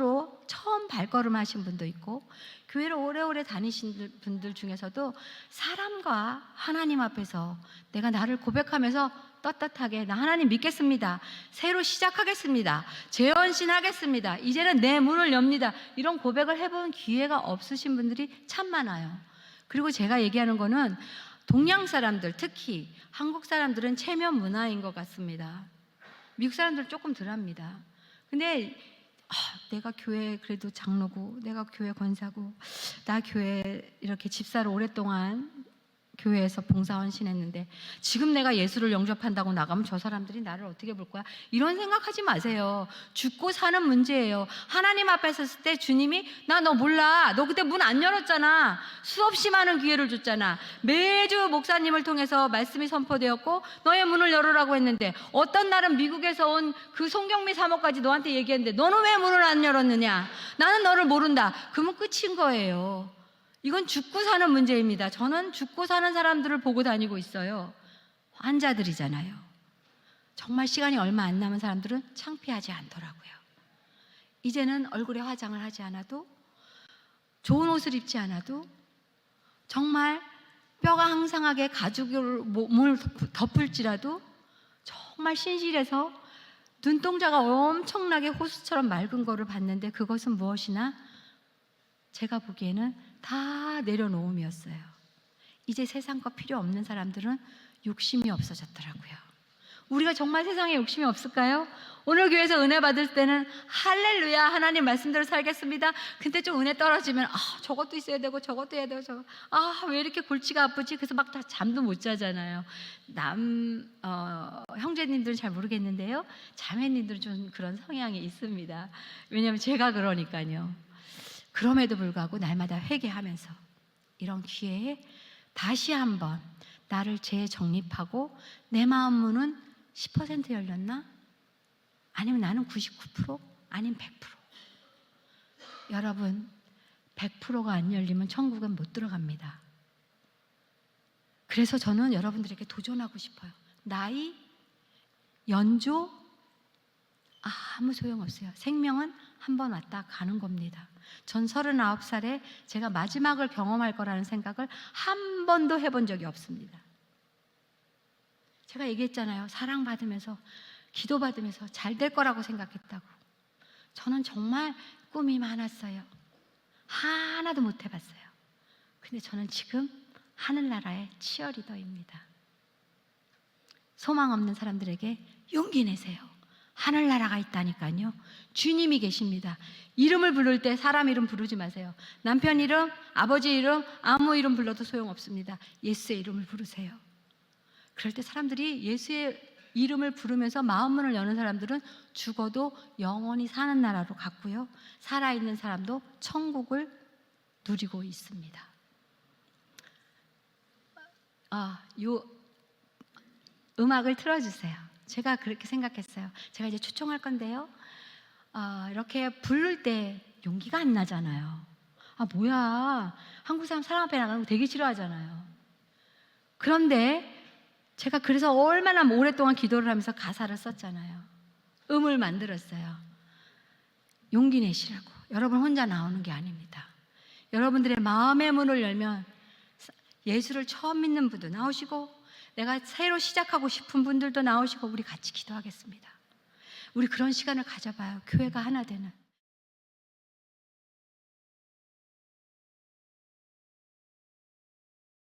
발걸음 하신 분도 있고 교회를 오래오래 다니신 분들 중에서도 사람과 하나님 앞에서 내가 나를 고백하면서 떳떳하게 나 하나님 믿겠습니다. 새로 시작하겠습니다. 재헌신하겠습니다. 이제는 내 문을 엽니다. 이런 고백을 해본 기회가 없으신 분들이 참 많아요. 그리고 제가 얘기하는 거는 동양 사람들, 특히 한국 사람들은 체면 문화인 것 같습니다. 미국 사람들은 조금 덜합니다. 근데 내가 교회 그래도 장로고, 내가 교회 권사고, 나 교회 이렇게 집사로 오랫동안 교회에서 봉사헌신했는데 지금 내가 예수를 영접한다고 나가면 저 사람들이 나를 어떻게 볼 거야? 이런 생각하지 마세요. 죽고 사는 문제예요. 하나님 앞에 섰을 때 주님이 나 너 몰라. 너 그때 문 안 열었잖아. 수없이 많은 기회를 줬잖아. 매주 목사님을 통해서 말씀이 선포되었고 너의 문을 열으라고 했는데 어떤 날은 미국에서 온 그 송경미 사모까지 너한테 얘기했는데 너는 왜 문을 안 열었느냐? 나는 너를 모른다. 그러면 끝인 거예요. 이건 죽고 사는 문제입니다. 저는 죽고 사는 사람들을 보고 다니고 있어요. 환자들이잖아요. 정말 시간이 얼마 안 남은 사람들은 창피하지 않더라고요. 이제는 얼굴에 화장을 하지 않아도, 좋은 옷을 입지 않아도, 정말 뼈가 항상하게 가죽을 몸을 덮을지라도 정말 신실해서 눈동자가 엄청나게 호수처럼 맑은 거를 봤는데 그것은 무엇이나 제가 보기에는 다 내려놓음이었어요. 이제 세상 거 필요 없는 사람들은 욕심이 없어졌더라고요. 우리가 정말 세상에 욕심이 없을까요? 오늘 교회에서 은혜 받을 때는 할렐루야 하나님 말씀대로 살겠습니다. 근데 좀 은혜 떨어지면 저것도 있어야 되고 저것도 해야 되고 왜 이렇게 골치가 아프지? 그래서 막 다 잠도 못 자잖아요. 형제님들은 잘 모르겠는데요. 자매님들은 좀 그런 성향이 있습니다. 왜냐하면 제가 그러니까요. 그럼에도 불구하고 날마다 회개하면서 이런 기회에 다시 한번 나를 재정립하고 내 마음 문은 10% 열렸나? 아니면 나는 99%? 아니면 100%? 여러분, 100%가 안 열리면 천국은 못 들어갑니다. 그래서 저는 여러분들에게 도전하고 싶어요. 나이, 연조, 아무 소용없어요. 생명은 한 번 왔다 가는 겁니다. 전 39살에 제가 마지막을 경험할 거라는 생각을 한 번도 해본 적이 없습니다. 제가 얘기했잖아요. 사랑받으면서 기도받으면서 잘 될 거라고 생각했다고. 저는 정말 꿈이 많았어요. 하나도 못 해봤어요. 근데 저는 지금 하늘나라의 치어리더입니다. 소망 없는 사람들에게 용기 내세요. 하늘나라가 있다니까요. 주님이 계십니다. 이름을 부를 때 사람 이름 부르지 마세요. 남편 이름, 아버지 이름, 아무 이름 불러도 소용없습니다. 예수의 이름을 부르세요. 그럴 때 사람들이 예수의 이름을 부르면서 마음문을 여는 사람들은 죽어도 영원히 사는 나라로 갔고요. 살아있는 사람도 천국을 누리고 있습니다. 요 음악을 틀어주세요. 제가 그렇게 생각했어요. 제가 이제 초청할 건데요. 이렇게 부를 때 용기가 안 나잖아요. 뭐야. 한국 사람 앞에 나가는 거 되게 싫어하잖아요. 그런데 제가 그래서 얼마나 오랫동안 기도를 하면서 가사를 썼잖아요. 음을 만들었어요. 용기 내시라고. 여러분 혼자 나오는 게 아닙니다. 여러분들의 마음의 문을 열면 예수를 처음 믿는 분도 나오시고 내가 새로 시작하고 싶은 분들도 나오시고 우리 같이 기도하겠습니다. 우리 그런 시간을 가져봐요. 교회가 하나 되는.